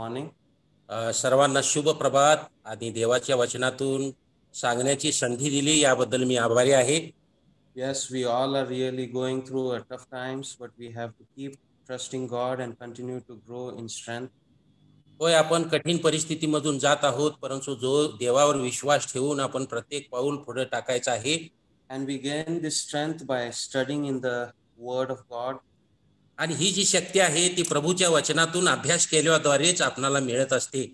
Morning. सर्वांना शुभ प्रभात आणि देवाच्या वचनातून सांगण्याची संधी दिली याबद्दल मी आभारी आहे. Yes, we all are really going through a tough times, but we have to keep trusting God and continue to grow in strength. होय, आपण कठीण परिस्थितीमधून जात आहोत, परंतु जो देवावर विश्वास ठेवून आपण प्रत्येक पाऊल पुढे टाकायचं आहे. And we gain this strength by studying in the Word of God. आणि ही जी शक्ती आहे ती प्रभूच्या वचनातून अभ्यास केल्याद्वारेच आपल्याला मिळत असते.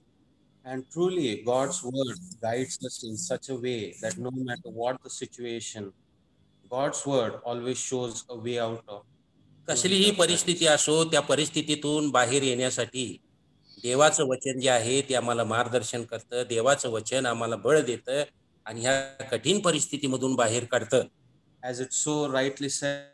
And truly, God's Word guides us in such a way that no matter what the situation, God's Word always shows a way out of कसलीही परिस्थिती असो, त्या परिस्थितीतून बाहेर येण्यासाठी देवाचं वचन जे आहे ते आम्हाला मार्गदर्शन करतं. देवाचं वचन आम्हाला बळ देतं आणि ह्या कठीण परिस्थितीमधून बाहेर काढतं. As it so rightly said,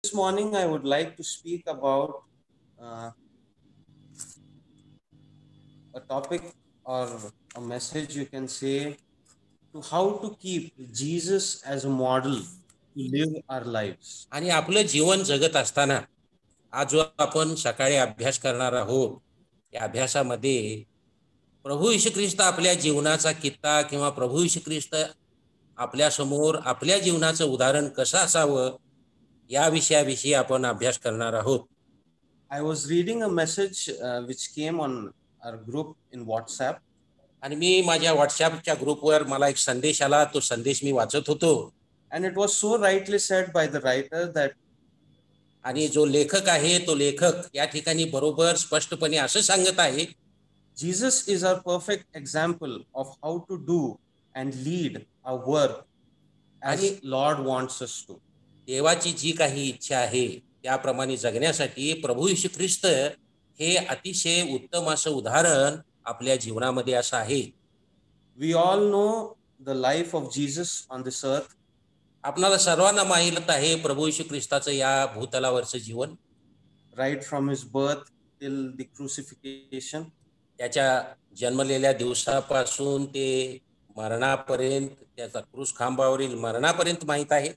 this morning I would like to speak about a topic or a message, you can say, to how to keep Jesus as a model to live our lives. आणि आपलं जीवन जगत असताना आज जो आपण सकाळी अभ्यास करणार आहोत, या अभ्यासामध्ये प्रभू येशू ख्रिस्त आपल्या जीवनाचा किस्सा किंवा प्रभू येशू ख्रिस्त आपल्या समोर आपल्या जीवनाचं उदाहरण कसं असावं या विषयाविषयी आपण अभ्यास करणार आहोत. I was reading a message which came on our group in WhatsApp. आणि मी माझ्या व्हॉट्सअपच्या ग्रुपवर मला एक संदेश आला, तो संदेश मी वाचत होतो. And it was so rightly said by the writer that आणि जो लेखक आहे तो लेखक या ठिकाणी बरोबर स्पष्टपणे असं सांगत आहे, Jesus is our perfect example of how to do and lead our work as Lord wants us to. देवाची जी काही इच्छा आहे त्याप्रमाणे जगण्यासाठी प्रभू येशू ख्रिस्त हे अतिशय उत्तम असं उदाहरण आपल्या जीवनामध्ये असं आहे. We all know the life of Jesus on this earth. आपल्याला सर्वांना माहित आहे प्रभू येशू ख्रिस्ताचं या भूतलावरचं जीवन, right from his birth till the crucifixion. त्याच्या जन्मलेल्या दिवसापासून ते मरणापर्यंत, त्याचा क्रूस खांबावरील मरणापर्यंत माहित आहे.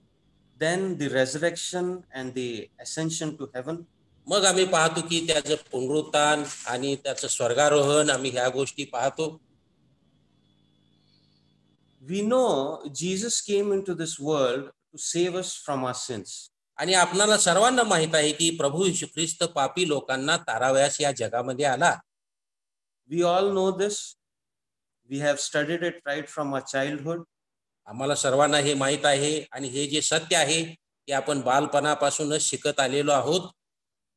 Then the resurrection and the ascension to heaven. मग आम्ही पाहतो की त्याचं पुनरुत्थान आणि त्याचं स्वर्गारोहण, आम्ही ह्या गोष्टी पाहतो. We know Jesus came into this world to save us from our sins. आणि आपल्याला सर्वांना माहित आहे की प्रभू येशू ख्रिस्त पापी लोकांना तारावयास या जगामध्ये आला. We all know this. We have studied it right from our childhood. आम्हाला सर्वांना हे माहित आहे आणि हे जे सत्य आहे ते आपण बालपणापासूनच शिकत आलेलो आहोत.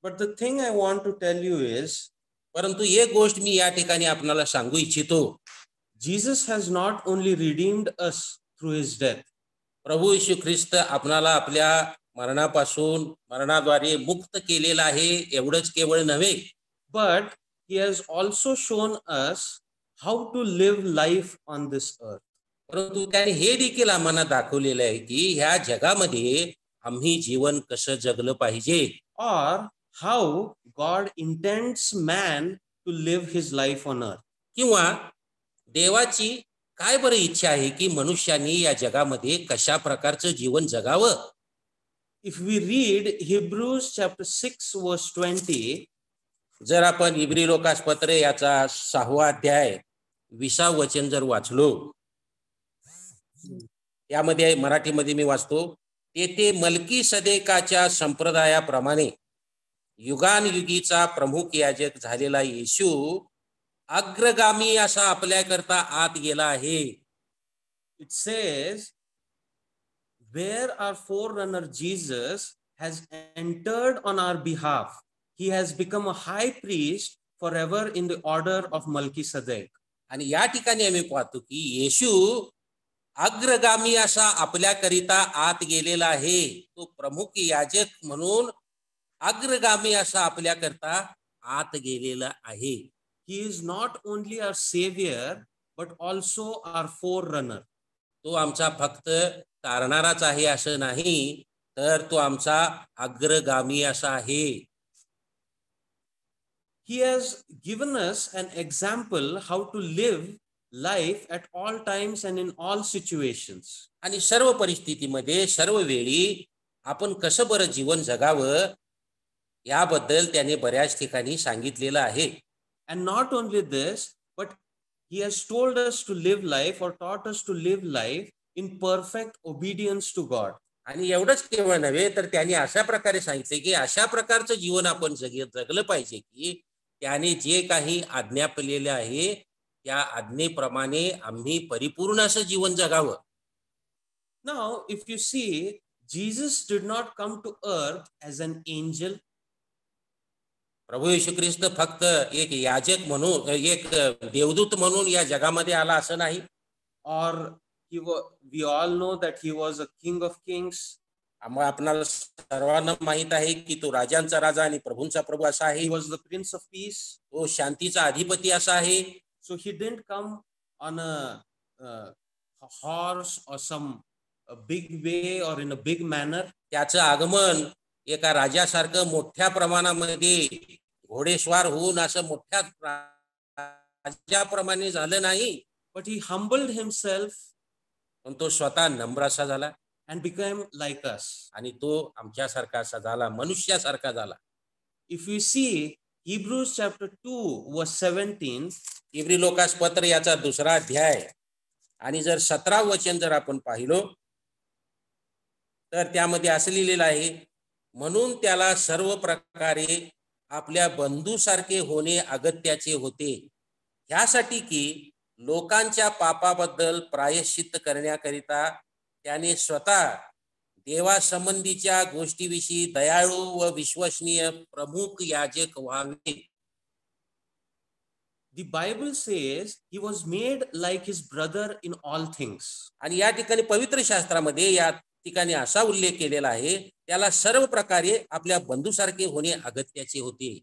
But the thing I want to tell you is, परंतु एक गोष्ट मी या ठिकाणी आपल्याला सांगू इच्छितो, Jesus has not only redeemed us through his death. प्रभू येशू ख्रिस्त आपल्याला आपल्या मरणापासून, मरणाद्वारे मुक्त केलेला आहे, एवढंच केवळ नव्हे, but he has also shown us how to live life on this earth. परंतु त्याने हे देखील आम्हाला दाखवलेलं आहे की ह्या जगामध्ये आम्ही जीवन कसं जगलं पाहिजे, or how God intends man to live his life on earth. किंवा देवाची काय बरं इच्छा आहे की मनुष्याने या जगामध्ये कशा प्रकारचं जीवन जगावं. If we read Hebrews chapter 6 verse 20, जर आपण इब्री लोकासपत्र याचा 6वा अध्याय 20 वचन जर वाचलो, त्यामध्ये मराठीमध्ये मी वाचतो, तेथे मल्कीसदेकाच्या संप्रदायाप्रमाणे युगानयुगीचा प्रमुख याजक झालेला येशू अग्रगामी असा आपल्याकरता आत गेला आहे. it says, where our forerunner Jesus has entered on our behalf, he has become a high priest forever in the order of Melchizedek. आणि या ठिकाणी आम्ही पाहतो की येशू अग्रगामी असा आपल्याकरिता आत गेलेला आहे. तो प्रमुख याजक म्हणून अग्रगामी असा आपल्याकरता आत गेलेला आहे. He is not only our savior but also our forerunner. तो आमचा फक्त तारणाराच आहे असं नाही, तर तो आमचा अग्रगामी असा आहे. He has given us an example how to live life at all times and in all situations. आणि सर्व परिस्थितीमध्ये सर्व वेळी आपण कसं बरं जीवन जगावं याबद्दल त्याने बऱ्याच ठिकाणी सांगितलेलं आहे. And not only this, but he has told us to live life or taught us to live life in perfect obedience to God. आणि एवढंच केवळ नव्हे तर त्यांनी अशा प्रकारे सांगितले की अशा प्रकारचं जीवन आपण जगलं पाहिजे की त्याने जे काही आज्ञापलेले आहे त्या आज्ञेप्रमाणे आम्ही परिपूर्ण असं जीवन जगावं. Now, if you see, Jesus did not come to earth as an angel. प्रभू येशू ख्रिस्त फक्त एक याजक म्हणून एक देवदूत म्हणून या जगामध्ये आला असं नाही. Or we all know that he was a king of kings. आम्हाला आपणाला सर्वांना माहित आहे की तो राजांचा राजा आणि प्रभूंचा प्रभू असा आहे. He was the prince of peace. तो शांतीचा अधिपती असा आहे. So he didn't come on a horse or some a big way or in a big manner. त्याचं आगमन एका राजासारखं मोठ्या प्रमाणामध्ये घोडेस्वार होऊन असं मोठ्या राजाप्रमाणे झालं नाही. But he humbled himself पण तो स्वतः नम्र असा झाला and became like us. आणि तो आमच्यासारखा असा झाला, मनुष्यासारखा झाला. If we see Hebrews chapter 2 verse 17, every Lucas पत्र याचा 2रा अध्याय आणि जर 17 वचन जर आपण पाहिलो तर त्यामध्ये असं लिहिलेलं आहे, म्हणून त्याला सर्व प्रकारे आपल्या बंधूसारखे होणे अगत्याचे होते, ह्यासाठी की लोकांच्या पापाबद्दल प्रायश्चित्त करण्याकरिता त्याने स्वतः देवासंबंधीच्या गोष्टीविषयी दयाळू व विश्वसनीय प्रमुख याजक व्हावे. the Bible says he was made like his brother in all things. आणि या ठिकाणी पवित्र शास्त्रामध्ये या ठिकाणी असा उल्लेख केलेला आहे, त्याला सर्व प्रकारे आपल्या बंधूसारखे होणे अगत्याचे होते.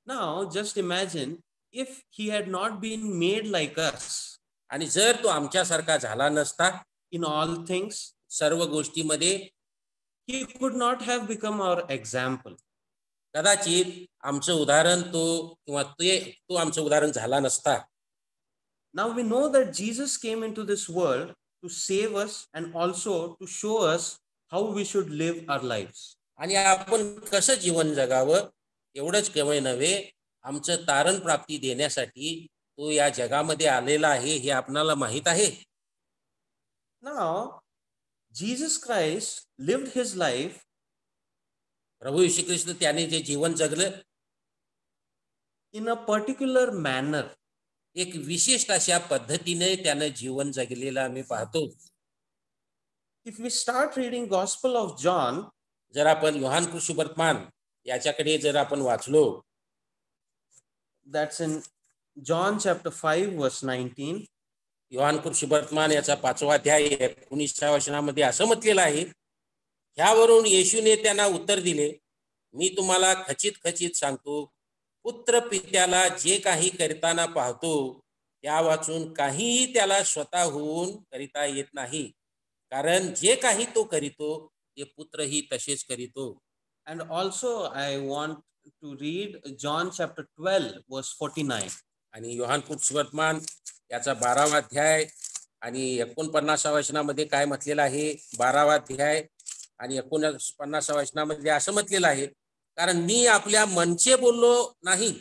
Now just imagine if he had not been made like us आणि जर तो आमच्यासारखा झाला नसता in all things, सर्व गोष्टीमध्ये, he could not have become our example. कदाचित आमचं उदाहरण तो आमचं उदाहरण झाला नसता. Now we know that Jesus came into this world to save us and also to show us how we should live our lives. आणि आपण कसं जीवन जगावं एवढंच केवळ नव्हे, आमचं तारण प्राप्ती देण्यासाठी तो या जगामध्ये आलेला आहे हे आपणाला माहित आहे. Now Jesus Christ lived his life प्रभू येशू ख्रिस्त त्याने जे जीवन जगलं in a particular manner. एक विशिष्ट अशा पद्धतीने त्याने जीवन जगलेलं आम्ही पाहतो. If we start reading Gospel of John, जर आपण योहान सुवर्तमान याच्याकडे जर आपण वाचलो, that's in John chapter 5 verse 19. Yohan सुवर्तमान याचा 5वा अध्याय 19व्या वचनामध्ये असं म्हटलेलं आहे, ह्यावरून येशूने त्यांना उत्तर दिले, मी तुम्हाला खचित खचित सांगतो, पुत्र पित्याला जे काही करताना पाहतो त्या वाचून काहीही त्याला स्वतःहून करिता येत नाही, कारण जे काही तो करीतो ते पुत्रही तसेच करीतो. And also I want to read John chapter 12 verse 49. आणि योहान सुवर्तमान याचा 12वा अध्याय आणि 49व्या वचनामध्ये काय म्हटलेलं आहे, 12वा अध्याय आणि 49व्या वचनामध्ये असं म्हटलेलं आहे, कारण मी आपल्या मनचे बोललो नाही,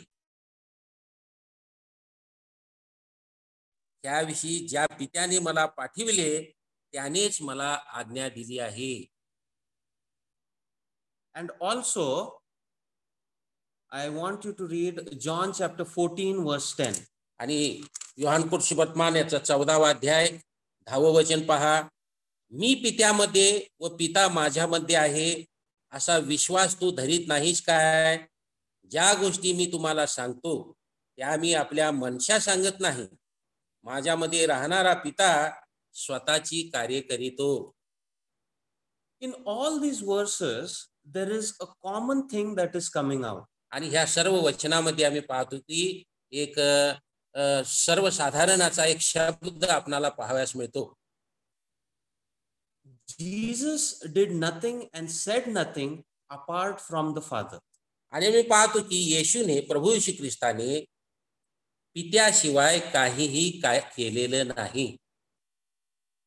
त्याविषयी ज्या पित्याने मला पाठविले त्यानेच मला आज्ञा दिली आहे. And also I want you to read John chapter 14 verse 10. आणि योहान सुवर्तमान याचा 14वा अध्याय 10वं वचन पहा, मी पित्यामध्ये व पिता माझ्यामध्ये आहे असा विश्वास तू धरीत नाहीस काय? ज्या गोष्टी मी तुम्हाला सांगतो त्या मी आपल्या मनशा सांगत नाही, माझ्यामध्ये राहणारा पिता स्वतःची कार्य करीतो. In all these verses there is a common thing that is coming out. आणि ह्या सर्व वचनामध्ये आम्ही पाहतो की एक सर्वसाधारणाचा एक शब्द आपल्याला पाहावयास मिळतो. Jesus did nothing and said nothing apart from the Father. आणि मी पाहतो की येशूने, प्रभू येशू ख्रिस्ताने पित्याशिवाय काहीही काय केलेलं नाही.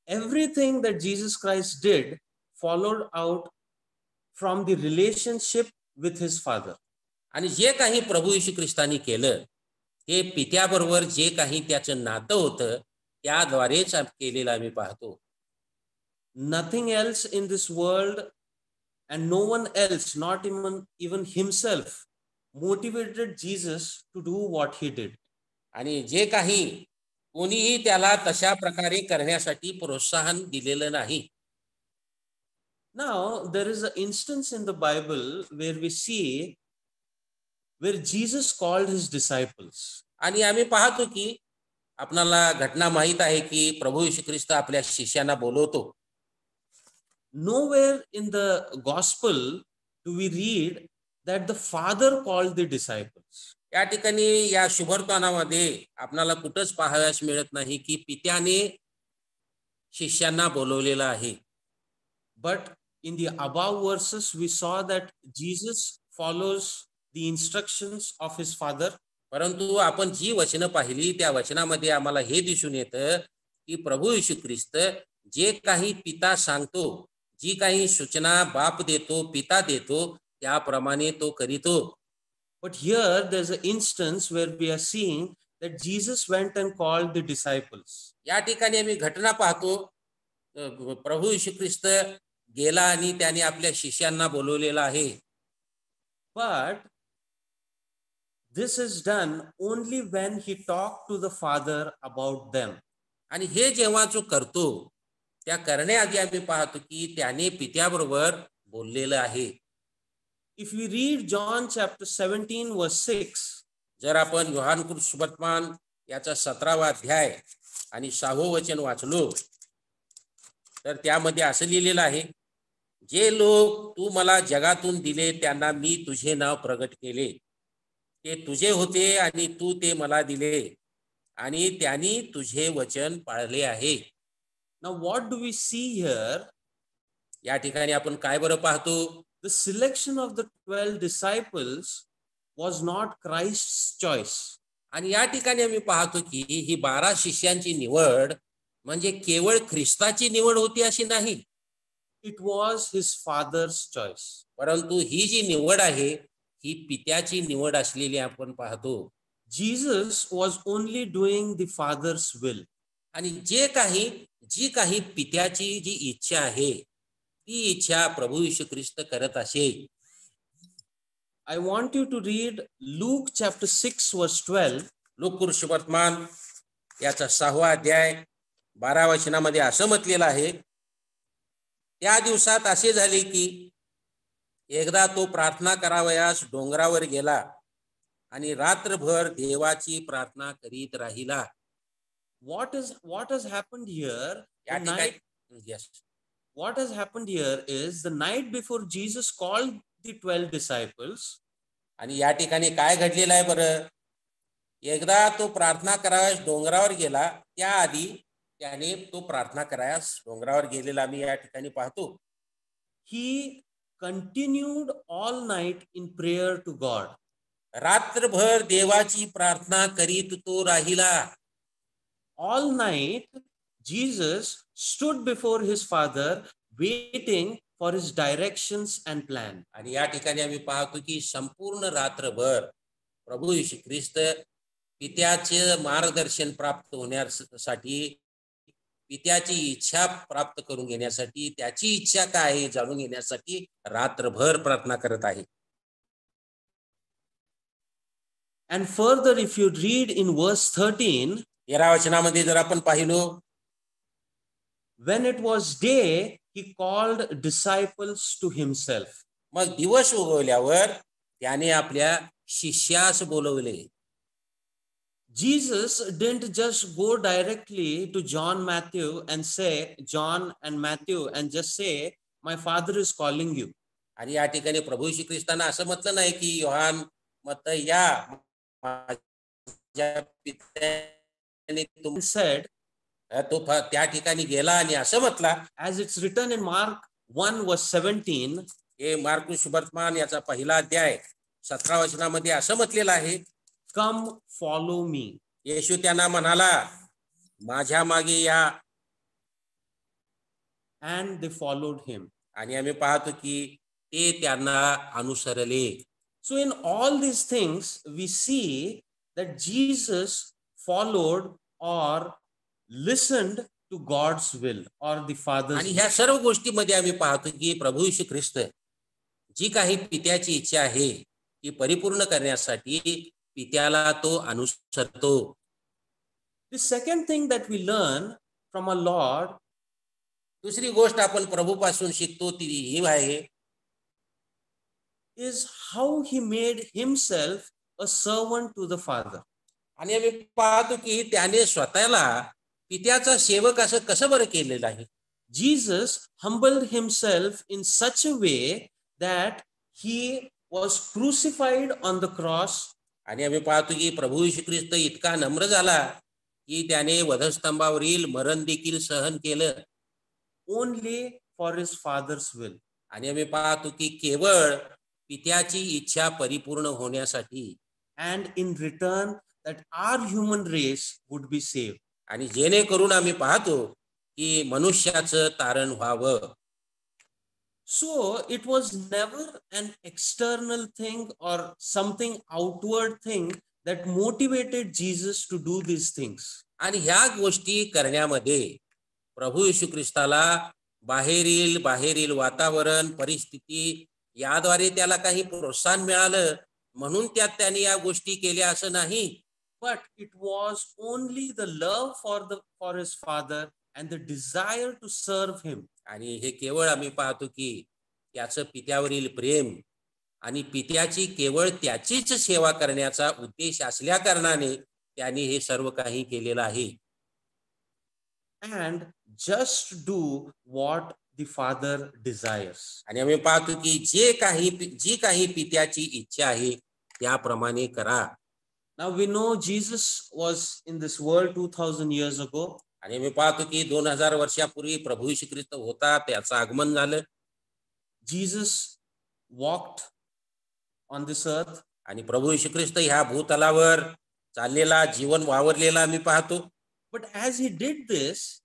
Everything that Jesus Christ did followed out from the relationship with his Father. आणि जे काही प्रभू येशू ख्रिस्ताने केलं ते पित्याबरोबर जे काही त्याचं नातं होतं त्याद्वारेच केलेलं आम्ही पाहतो. Nothing else in this world and no one else, not even himself, motivated Jesus to do what he did. आणि जे काही कोणीही त्याला तशा प्रकारे करण्यासाठी प्रोत्साहन दिलेलं नाही. Now, there is an instance in the Bible where we see where Jesus called his disciples. आणि आम्ही पाहतो की आपल्याला घटना माहित आहे की प्रभू येशू ख्रिस्त आपल्या शिष्यांना बोलवतो. Nowhere in the gospel do we read that the Father called the disciples. या ठिकाणी या शुभवर्तमानामध्ये आपल्याला कुठंच पाहावयास मिळत नाही की पित्याने शिष्यांना बोलवलेलं आहे. But in the above verses we saw that Jesus follows the instructions of his Father. परंतु आपण जी वचनं पाहिली त्या वचनामध्ये आम्हाला हे दिसून येतं की प्रभू येशू ख्रिस्त जे काही पिता सांगतो, जी काही सूचना बाप देतो, पिता देतो त्याप्रमाणे तो करीतो. But here there's an instance where we are seeing that Jesus went and called the disciples. या ठिकाणी आम्ही घटना पाहतो, प्रभू येशू ख्रिस्त गेला आणि त्याने आपल्या शिष्यांना बोलवलेलं आहे. But this is done only when he talked to the Father about them. आणि हे जेव्हा जो करतो त्या करण्याआधी आम्ही पाहतो की त्याने पित्याबरोबर बोललेलं आहे. If we read John chapter 17 verse 6, जर आपण योहान सुवर्तमान याचा 17वा अध्याय आणि 6वं वचन वाचलो तर त्यामध्ये असं लिहिलेलं आहे, जे लोक तू मला जगातून दिले त्यांना मी तुझे नाव प्रगट केले, ते तुझे होते आणि तू ते मला दिले आणि त्यांनी तुझे वचन पाळले आहे. now what do we see here? या ठिकाणी आपण काय बरं पाहतो? The selection of the 12 disciples was not Christ's choice. आणि या ठिकाणी आम्ही पाहतो की ही 12 शिष्यांची निवड म्हणजे केवळ ख्रिस्ताची निवड होती अशी नाही. It was his Father's choice. परंतु ही जी निवड आहे ही पित्याची निवड असलेली आपण पाहतो. Jesus was only doing the Father's will. आणि जी काही पित्याची जी इच्छा आहे ती इच्छा प्रभू येशू ख्रिस्त करत असे. I want you to read Luke chapter 6 verse 12. लूका सुवर्तमान याचा 6वा अध्याय 12 वचनामध्ये असं म्हटलेलं आहे, त्या दिवसात असे झाले की एकदा तो प्रार्थना करावयास डोंगरावर गेला आणि रात्रभर देवाची प्रार्थना करीत राहिला. What has happened here? या ठिकाणी yes. What has happened here is the night before Jesus called the 12 disciples. आणि या ठिकाणी काय घडलेलं आहे बरं? एकदा तो प्रार्थना करावयास डोंगरावर गेला, त्याआधी त्याने तो प्रार्थना करावयास डोंगरावर गेलेला मी या ठिकाणी पाहतो. He continued all night in prayer to God. रात्रभर देवाची प्रार्थना करीत तो राहिला. All night Jesus stood before his Father waiting for his directions and plan. आणि या ठिकाणी आम्ही पाहतो की संपूर्ण रात्रभर प्रभू येशू ख्रिस्त पित्याचे मार्गदर्शन प्राप्त होण्यासाठी, पित्याची इच्छा प्राप्त करून घेण्यासाठी, त्याची इच्छा काय आहे जाणून घेण्यासाठी रात्रभर प्रार्थना करत आहे. And further, if you read in verse 13, 13 वचनामध्ये जर आपण पाहिलो, when it was day, he called disciples to himself. मग दिवस उगवल्यावर त्याने आपल्या शिष्यास बोलवले. Jesus didn't just go directly to John and Matthew and just say, my Father is calling you. आणि या ठिकाणी प्रभू येशू ख्रिस्ताने असं म्हटलं नाही की योहान, मत्तई या माझ्या पित्याने Said, तो त्या ठिकाणी गेला आणि असं म्हटला, as it's written in Mark 1:17, हे मार्क सुवर्तमान याचा पहिला अध्याय 17 वचनामध्ये असं म्हटलेलं आहे, come follow me. येशू त्यांना म्हणाला, माझ्या मागे या. And they followed him. आणि आम्ही पाहतो की ते त्यांना अनुसरले. So in all these things, we see that Jesus followed or listened to God's will or the Father's आणि will. ह्या सर्व गोष्टीमध्ये आम्ही पाहतो की प्रभू येशू ख्रिस्त जी काही पित्याची इच्छा आहे ती परिपूर्ण करण्यासाठी पित्याला तो अनुसरतो. The second thing that we learn from our Lord दुसरी गोष्ट आपण प्रभूपासून शिकतो ती ही आहे, is how he made himself a servant to the Father. आणि आम्ही पाहतो की त्याने स्वतःला पित्याचा सेवक असं कसं बरं केलेलं आहे. Jesus humbled himself in such a way that he was crucified on the cross. आणि आम्ही पाहतो की प्रभू येशू ख्रिस्त इतका नम्र झाला की त्याने वधस्तंभावरील मरण देखील सहन केलं, only for his Father's will. आणि आम्ही पाहतो की केवळ पित्याची इच्छा परिपूर्ण होण्यासाठी, and in return that our human race would be saved. आणि जेणेकरून आम्ही पाहतो की मनुष्याचं तारण व्हावं. So it was never an external thing or something outward thing that motivated Jesus to do these things. आणि ह्या गोष्टी करण्यामध्ये प्रभू येशू ख्रिस्ताला बाहेरील वातावरण परिस्थिती याद्वारे त्याला काही प्रोत्साहन मिळालं म्हणून त्याने या गोष्टी केल्या असं नाही. But it was only the love for his Father and the desire to serve him. आणि हे केवळ आम्ही पाहतो की त्याचं पित्यावरील प्रेम आणि पित्याची केवळ त्याचीच सेवा करण्याचा उद्देश असल्या कारणाने त्याने हे सर्व काही केलेलं आहे. And just do what the Father desires. आणि आम्ही पाहतो की जी काही पित्याची इच्छा आहे त्याप्रमाणे करा. Now we know Jesus was in this world 2000 years ago. आणि आम्ही पाहतो की 2000 वर्षापूर्वी प्रभू येशू ख्रिस्त होता, त्याचं आगमन झालं. Jesus walked on this earth. आणि प्रभू येशू ख्रिस्त ह्या भूतलावर चाललेला जीवन वावरलेला आम्ही पाहतो. But as he did this,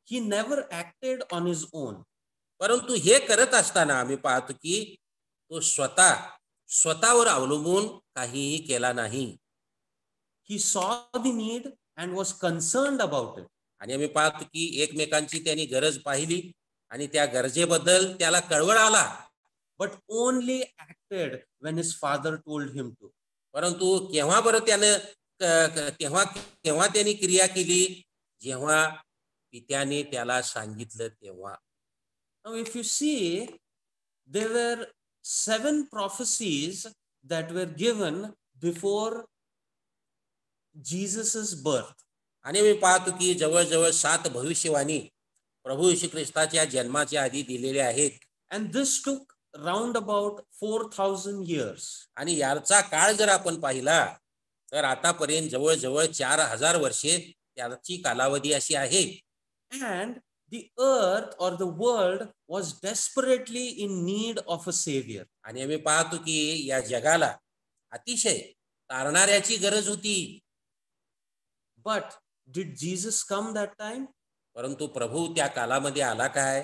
he never acted on his own. परंतु हे करत असताना आम्ही पाहतो की तो स्वतःवर अवलंबून काहीही केला नाही. He saw the need and was concerned about it. आणि आम्ही पाहतो की एकमेकांची त्यांनी गरज पाहिली आणि त्या गरजेबद्दल त्याला कळवळ आला. But only acted when his Father told him to. परंतु केव्हा बरं त्यानं केव्हा त्यांनी क्रिया केली, जेव्हा पित्याने त्याला सांगितलं तेव्हा. Now if you see, there were 7 prophecies that were given before Jesus's birth. आणि मी पाहतो की जवळजवळ 7 भविष्यवाणी प्रभू येशू ख्रिस्ताच्या जन्माच्या आधी दिलेले आहेत. And this took round about 4000 years. आणि याचा काळ जर आपण पाहिला तर आतापर्यंत जवळजवळ 4000 वर्षे त्याची कालावधी अशी आहे. And the earth or the world was desperately in need of a savior. आणि आम्ही पाहतो की या जगाला अतिशय तारणाऱ्याची गरज होती. But did Jesus come that time? परंतु प्रभू त्या कालामध्ये आला काय?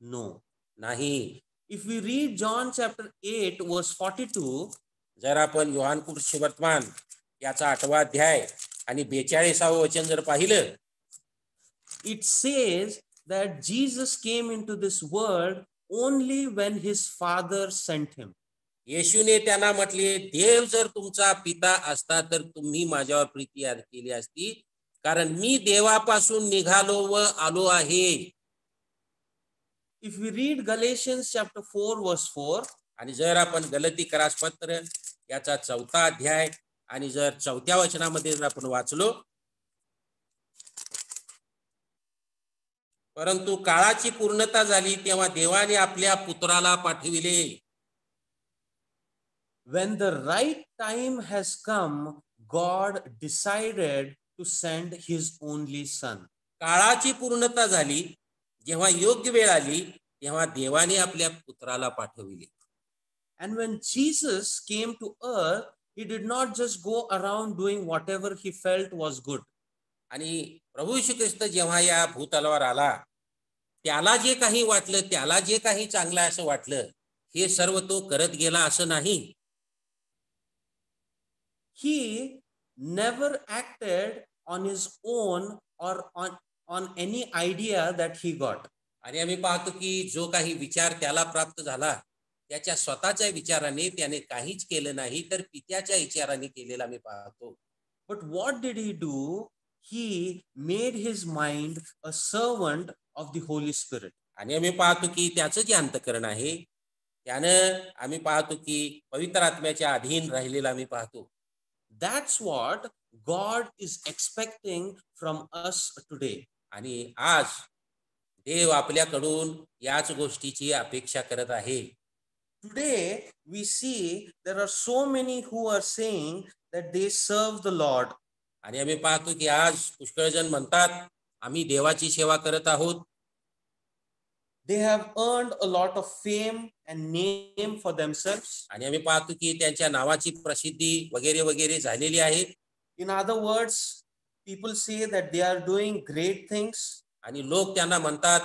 No. नाही. If we read John chapter 8 verse 42, जर आपण योहान सुवर्तमान याचा 8वा अध्याय आणि 42वे वचन जर पाहिलं, it says that Jesus came into this world only when his Father sent him. येशूने त्यांना म्हटले, देव जर तुमचा पिता असता तर तुम्ही माझ्यावर प्रीती केली असती, कारण मी देवापासून निघालो व आलो आहे. If we read Galatians chapter 4 verse 4, आणि जर आपण गलती करासपत्र याचा 4था अध्याय आणि जर 4थ्या वचनामध्ये जर आपण वाचलो, परंतु काळाची पूर्णता झाली तेव्हा देवाने आपल्या पुत्राला पाठविले. when the right time has come, God decided to send his only son. काळाची पूर्णता झाली, जेव्हा योग्य वेळ आली, तेव्हा देवाने आपल्या पुत्राला पाठविले. And when Jesus came to earth, he did not just go around doing whatever he felt was good. आणि प्रभू येशू ख्रिस्त जेव्हा या भूतलावर आला, त्याला जे काही वाटलं, त्याला जे काही चांगलं असं वाटलं, हे सर्व तो करत गेला असं नाही. He never acted on his own or on any idea that he got. आणि आम्ही पाहतो की जो काही विचार त्याला प्राप्त झाला, त्याच्या स्वतःच्या विचाराने त्याने काहीच केलं नाही, तर पित्याच्या विचाराने केलेला आम्ही पाहतो. But what did he do? He made his mind a servant of the Holy Spirit. आणि आम्ही पाहतो की त्याचं जे अंतःकरण आहे, त्यानं आम्ही पाहतो की पवित्र आत्म्याच्या अधीन राहिलेला आम्ही पाहतो. That's what God is expecting from us today. आणि आज देव आपल्याकडून याच गोष्टीची अपेक्षा करत आहे. Today we see there are so many who are saying that they serve the Lord. आणि आम्ही पाहतो की आज पुष्कळ जण म्हणतात आम्ही देवाची सेवा करत आहोत. They have earned a lot of fame and name for themselves. आणि आम्ही पाहतो की त्यांच्या नावाची प्रसिद्धी वगैरे वगैरे झालेली आहे. In other words, people say that they are doing great things. आणि लोक त्यांना म्हणतात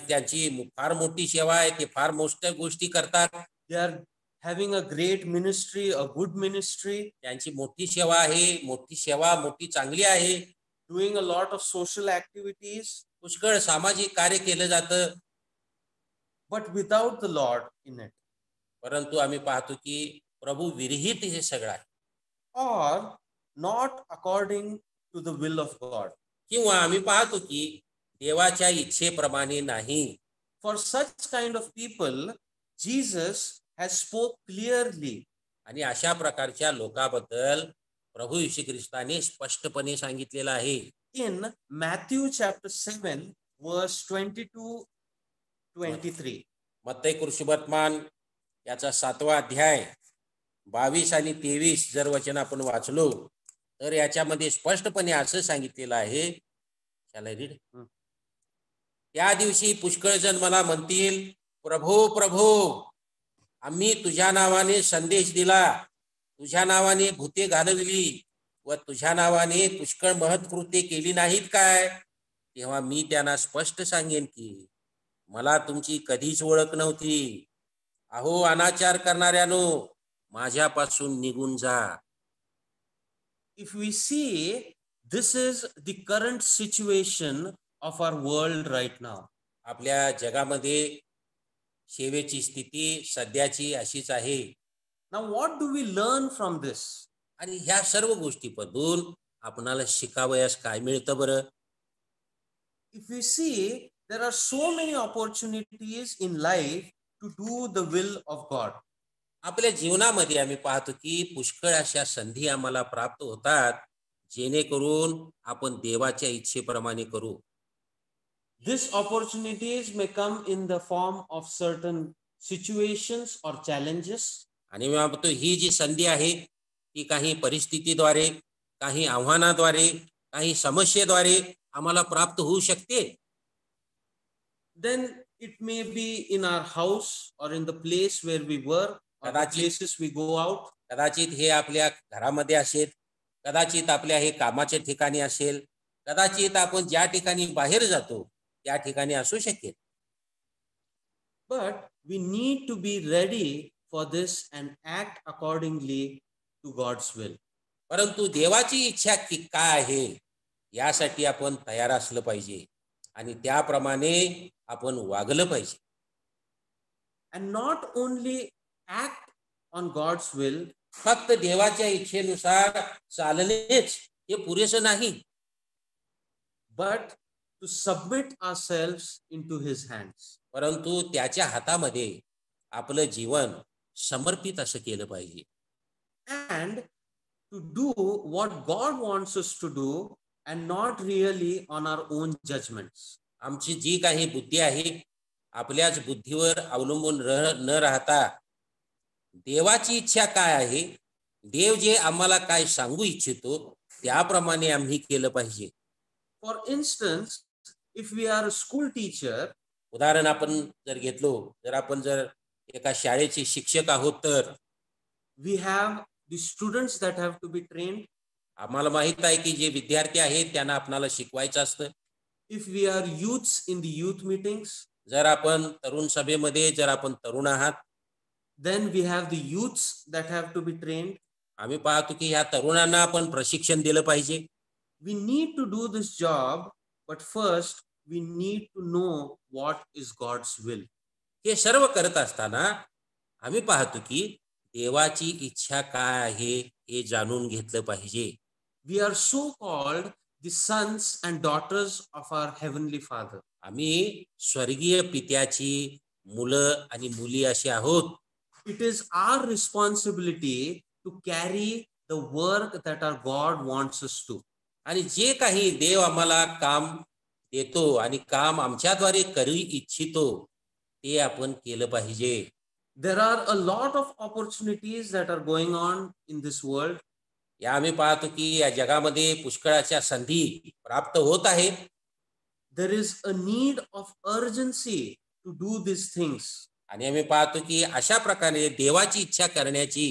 त्यांची फार मोठी सेवा आहे, ते फार मोठ्या गोष्टी करतात. They are having a great ministry, a good ministry. त्यांची मोठी सेवा आहे, मोठी सेवा मोठी चांगली आहे. Doing a lot of social activities. पुष्कळ सामाजिक कार्य केलं जातं. But without the Lord in it. परंतु आम्ही पाहतो की प्रभू विरहित हे सगळं आहे. Or not according to the will of God. किंवा आम्ही पाहतो की देवाच्या इच्छेप्रमाणे नाही. For such kind of people, Jesus has spoke clearly. आणि अशा प्रकारच्या लोकांबद्दल प्रभू येशू ख्रिस्ताने स्पष्टपणे सांगितलेलं आहे. In Matthew chapter 7 verse 22-23. मत्ती कृष्णवर्तमान याचा 7वा अध्याय 22 आणि 23 जर वचन आपण वाचलो तर याच्यामध्ये स्पष्टपणे असं सांगितलेलं आहे. चला रीड. त्या दिवशी पुष्कळ जण मला म्हणतील, प्रभो प्रभो, आम्ही तुझ्या नावाने संदेश दिला, तुझ्या नावाने भूते घालवली व तुझ्या नावाने पुष्कळ महत्कृत्ये केली नाहीत काय? तेव्हा मी त्यांना स्पष्ट सांगेन की मला तुमची कधीच ओळख नव्हती. अहो अनाचार करणाऱ्यानो, माझ्यापासून निघून जा. If we see, this is the current situation of our world right now. आपल्या जगामध्ये सेवेची स्थिती सध्याची अशीच आहे. Now what do we learn from this? आणि ह्या सर्व गोष्टींमधून आपणाला शिकावयास काय मिळतं बरं? If we see, there are so many opportunities in life to do the will of God. आपल्या जीवनामध्ये आम्ही पाहतो की पुष्कळ अशा संधी आम्हाला प्राप्त होतात जेणेकरून आपण देवाच्या इच्छेप्रमाणे करू. These opportunities may come in the form of certain situations or challenges. आणि मी म्हणतो ही जी संधी आहे ती काही परिस्थितीद्वारे, काही आव्हानाद्वारे, काही समस्येद्वारे आम्हाला प्राप्त होऊ शकते. Then it may be in our house or in the place where we work or the places we go out. कदाचित हे आपल्या घरामध्ये असेल, कदाचित आपल्या हे कामाच्या ठिकाणी असेल, कदाचित आपण ज्या ठिकाणी बाहेर जातो त्या ठिकाणी असू शकेल. But we need to be ready for this and act accordingly to God's will. परंतु देवाची इच्छा की काय आहे यासाठी आपण तयार असलं पाहिजे आणि त्याप्रमाणे आपण वागलं पाहिजे. And not only act on God's will, फक्त देवाच्या इच्छेनुसार चालणेच हे पुरेसं नाही, but to submit ourselves into his hands. परंतु त्याच्या हातामध्ये आपलं जीवन समर्पित असं केलं पाहिजे. And to do what God wants us to do and not really on our own judgments. आमची जी काही बुद्धी आहे आपल्याच बुद्धीवर अवलंबून न राहता देवाची इच्छा काय आहे, देव जे आम्हाला काय सांगू इच्छितो त्याप्रमाणे आम्ही केलं पाहिजे. For instance, if we are a school teacher, उदाहरण आपण जर घेतलो, जर आपण जर एका शाळेचे शिक्षक आहोत, तर we have the students that have to be trained. आम्हाला माहित आहे की जे विद्यार्थी आहेत त्यांना आपल्याला शिकवायचं असतं. If we are youths in the youth meetings, जर आपण तरुण सभेमध्ये जर आपण तरुण आहात, then we have the youths that have to be trained. आम्ही पाहतो की ह्या तरुणांना आपण प्रशिक्षण दिलं पाहिजे. We need to do this job, but first we need to know what is God's will. हे सर्व करत असताना आम्ही पाहतो की देवाची इच्छा काय आहे हे जाणून घेतलं पाहिजे. We are so called the sons and daughters of our heavenly Father. आम्ही स्वर्गीय पित्याची मुलं आणि मुली अशी आहोत. It is our responsibility to carry the work that our God wants us to. आणि जे काही देव आम्हाला काम देतो आणि काम आमच्याद्वारे करू इच्छितो ते आपण केलं पाहिजे. There are a lot of opportunities that are going on in this world. या आम्ही पाहतो की या जगामध्ये पुष्कळाच्या संधी प्राप्त होत आहेत. There is a need of urgency to do these things. आणि आम्ही पाहतो की अशा प्रकारे देवाची इच्छा करण्याची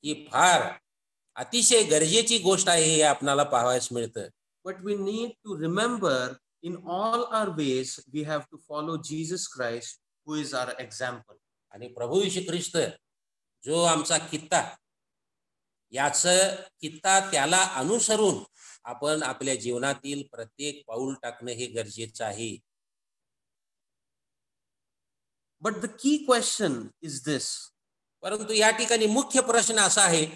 ही फार अतिशय गरजेची गोष्ट आहे हे आपल्याला पाहावयास मिळतं. But we need to remember, in all our ways, we have to follow Jesus Christ, who is our example. आणि प्रभू येशू ख्रिस्त जो आमचा कित्ता, याच कित्ता त्याला अनुसरून आपण आपल्या जीवनातील प्रत्येक पाऊल टाकणं हे गरजेचं आहे. But the key question is this. परंतु या ठिकाणी मुख्य प्रश्न असा आहे,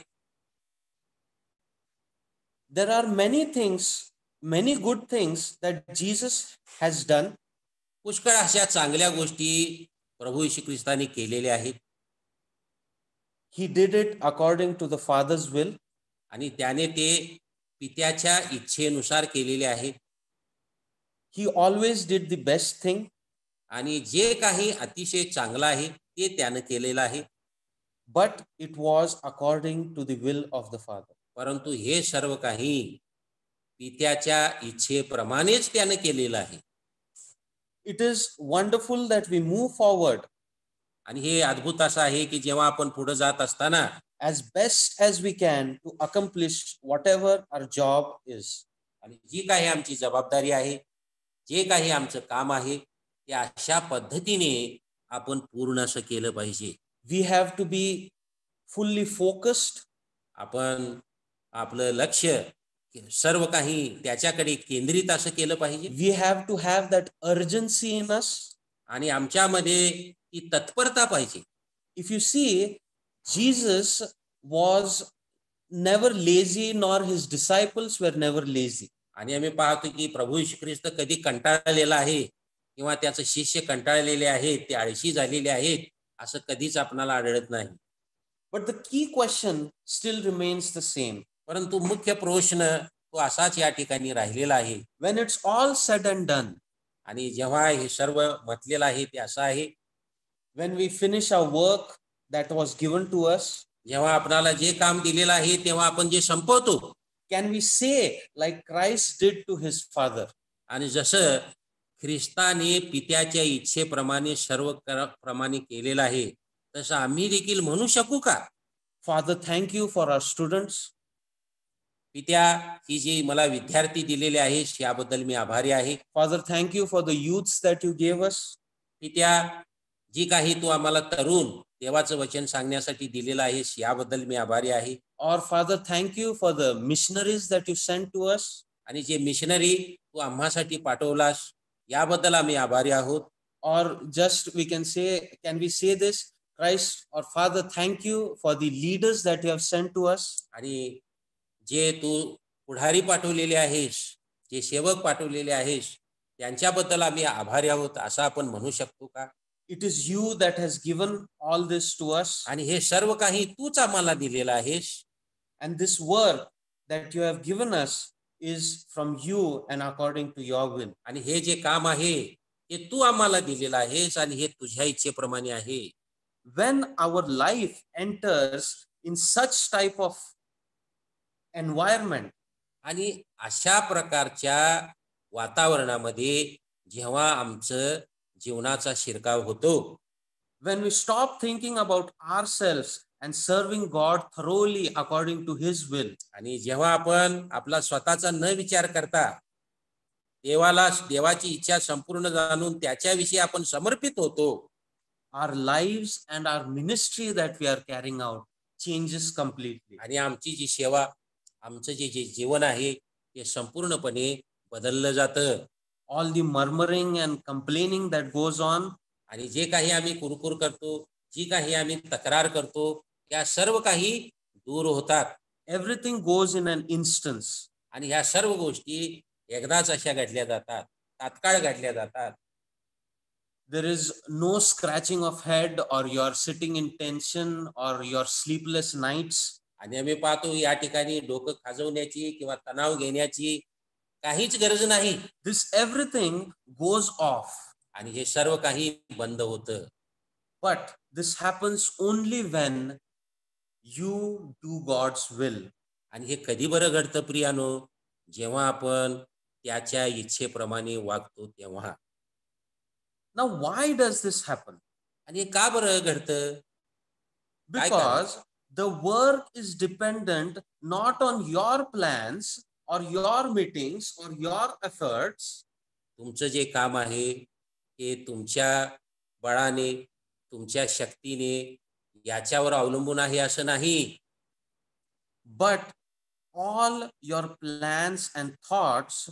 there are many things, many good things that Jesus has done. पुष्कळ अशा चांगल्या गोष्टी प्रभू येशू ख्रिस्ताने केलेल्या आहेत. He did it according to the Father's will. आणि त्याने ते पित्याच्या इच्छेनुसार केलेले आहेत. He always did the best thing. आणि जे काही अतिशय चांगलं आहे ते त्याने केलेलं आहे. But it was according to the will of the Father. परंतु हे सर्व काही पित्याच्या इच्छेप्रमाणेच त्याने केलेलं आहे. It is wonderful that we move forward आणि हे अद्भुत असं आहे की जेव्हा आपण पुढे जात असताना as best as we can to accomplish whatever our job is. आणि जी काही आमची जबाबदारी आहे, जे काही आमचं काम आहे, ते अशा पद्धतीने आपण पूर्ण असं केलं पाहिजे. We have to be fully focused. आपण आपलं लक्ष सर्व काही त्याच्याकडे केंद्रित असं केलं पाहिजे. We have to have that urgency in us. आणि आमच्यामध्ये ती तत्परता पाहिजे. If you see, Jesus was never lazy, nor his disciples were never lazy. आणि आम्ही पाहतो की प्रभू येशू ख्रिस्त कधी कंटाळलेला आहे किंवा त्याचे शिष्य कंटाळलेले आहेत, ते आळशी झालेले आहेत असं कधीच आपल्याला आढळत नाही. But the key question still remains the same. परंतु मुख्य प्रश्न तो असाच या ठिकाणी राहिलेला आहे. When it's all said and done, आणि जेव्हा हे सर्व म्हटलेलं आहे ते असं आहे, when we finish our work that was given to us, जेव्हा आपल्याला जे काम दिलेलं आहे तेव्हा आपण जे संपवतो, can we say like Christ did to his Father? आणि जसं ख्रिस्ताने पित्याच्या इच्छेप्रमाणे सर्व प्रमाणे केलेलं आहे तसं आम्ही देखील म्हणू शकू का? Father, thank you for our students. पित्या, ही जी मला विद्यार्थी दिलेले आहेत याबद्दल मी आभारी आहे. Father, thank you for the youths that you gave us. पित्या, जी काही तू आम्हाला तरुण देवाचं वचन सांगण्यासाठी दिलेलं आहेस याबद्दल मी आभारी आहे. Or Father, thank you for the missionaries that you sent to us. आणि जे मिशनरी तू आम्हासाठी पाठवलास याबद्दल आम्ही आभारी आहोत. Or just we can say, can we say this? Christ or Father, thank you for the leaders that you have sent to us. आणि जे तू पुढारी पाठवलेले आहेस, जे सेवक पाठवलेले आहेस त्यांच्याबद्दल आम्ही आभारी आहोत असं आपण म्हणू शकतो का? It is you that has given all this to us. आणि हे सर्व काही तूच आम्हाला दिलेलं आहेस. And this work that you have given us is from you and according to your will. आणि हे जे काम आहे ते तू आम्हाला दिलेलं आहेस आणि हे तुझ्या इच्छेप्रमाणे आहे. When our life enters in such type of environment, आणि अशा प्रकारच्या वातावरणामध्ये जेव्हा आमचं जीवनाचा शिरकाव होतो, when we stop thinking about ourselves and serving God thoroughly according to His will, आणि जेव्हा आपण आपला स्वतःचा न विचार करता देवाची इच्छा संपूर्ण जाणून त्याच्याविषयी आपण समर्पित होतो, our lives and our ministry that we are carrying out changes completely. आणि आमची जी सेवा, आमचं जे जीवन आहे ते संपूर्णपणे बदललं जातं. All the murmuring and complaining that goes on, आणि जे काही आम्ही कुरकुर करतो, जी काही आम्ही तक्रार करतो, त्या सर्व काही दूर होतात. everything goes in an instance. आणि ह्या सर्व गोष्टी एकदाच अशा घडल्या जातात, तात्काळ घडल्या जातात. There is no scratching of head or you're sitting in tension or your sleepless nights. आणि आम्ही पाहतो या ठिकाणी डोकं खाजवण्याची किंवा तणाव घेण्याची काहीच गरज नाही. This everything goes off. आणि हे सर्व काही बंद होतं. But this happens only when you do God's will. आणि हे कधी बरं घडतं प्रियानो? जेव्हा आपण त्याच्या इच्छेप्रमाणे वागतो तेव्हा. Now, why does this happen? आणि हे का बरं घडतं? Because the work is dependent not on your plans or your meetings or your efforts. तुमचं जे काम आहे ते तुमच्या बळाने, तुमच्या शक्तीने याच्यावर अवलंबून आहे असं नाही. But all your plans and thoughts,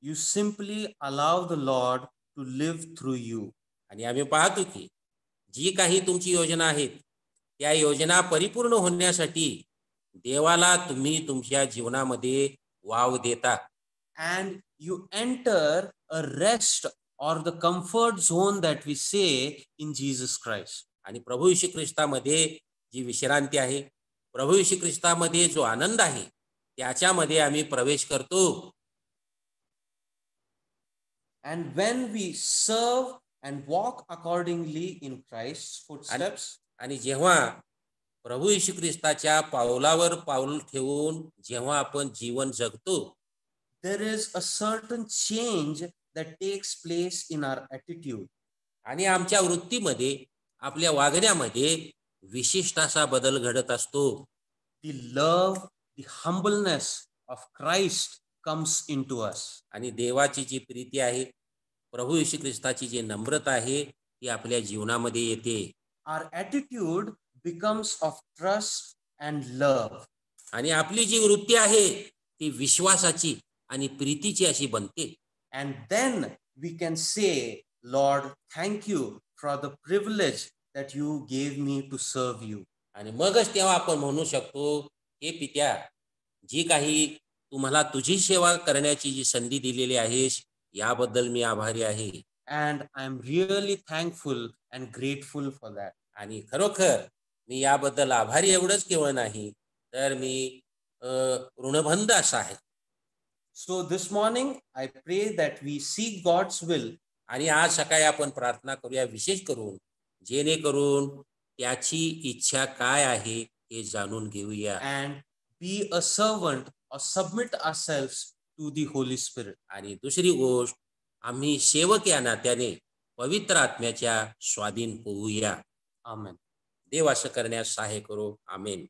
you simply allow the Lord to live through you. आणि आम्ही पाहतो की जी काही तुमची योजना आहेत त्या योजना परिपूर्ण होण्यासाठी देवाला तुम्ही तुमच्या जीवनामध्ये वाव देता. And you enter a rest or the comfort zone that we say in Jesus Christ. आणि प्रभू येशू ख्रिस्तामध्ये जी विश्रांती आहे, प्रभू येशू ख्रिस्तामध्ये जो आनंद आहे त्याच्यामध्ये आम्ही प्रवेश करतो. And when we serve and walk accordingly in Christ's footsteps, आणि जेव्हा प्रभू येशू ख्रिस्ताच्या पावलावर पाऊल ठेवून जेव्हा आपण जीवन जगतो, there is a certain change that takes place in our attitude. आणि आमच्या वृत्तीमध्ये, आपल्या वागण्यामध्ये विशिष्ट असा बदल घडत असतो. The love, the humbleness of Christ comes into us. आणि देवाची जी प्रीती आहे, प्रभू येशू ख्रिस्ताची जी नम्रता आहे ती आपल्या जीवनामध्ये येते. Our attitude becomes of trust and love. आणि आपली जी वृत्ती आहे ती विश्वासाची आणि प्रीतीची अशी बनते. And then we can say, Lord, thank you for the privilege that you gave me to serve you. आणि मगच तेव्हा आपण म्हणू शकतो, हे पित्या, जी काही तुम्हाला तुझी सेवा करण्याची जी संधी दिलेली आहेस याबद्दल मी आभारी आहे. And I'm really thankful and grateful for that. आणि खरोखर मी याबद्दल आभारी एवढंच केवळ नाही तर मी ऋणबंध असा आहे. So this morning I pray that we seek God's will. आणि आज सकाळी आपण प्रार्थना करूया, विशेष करून जेणेकरून त्याची इच्छा काय आहे हे जाणून घेऊया. And be a servant or submit ourselves to the Holy Spirit. आणि दुसरी गोष्ट, आम्ही सेवक या नात्याने पवित्र आत्म्याच्या स्वाधीन होऊया. Amen. देव असं करण्यास सहाय्य करो. आमेन.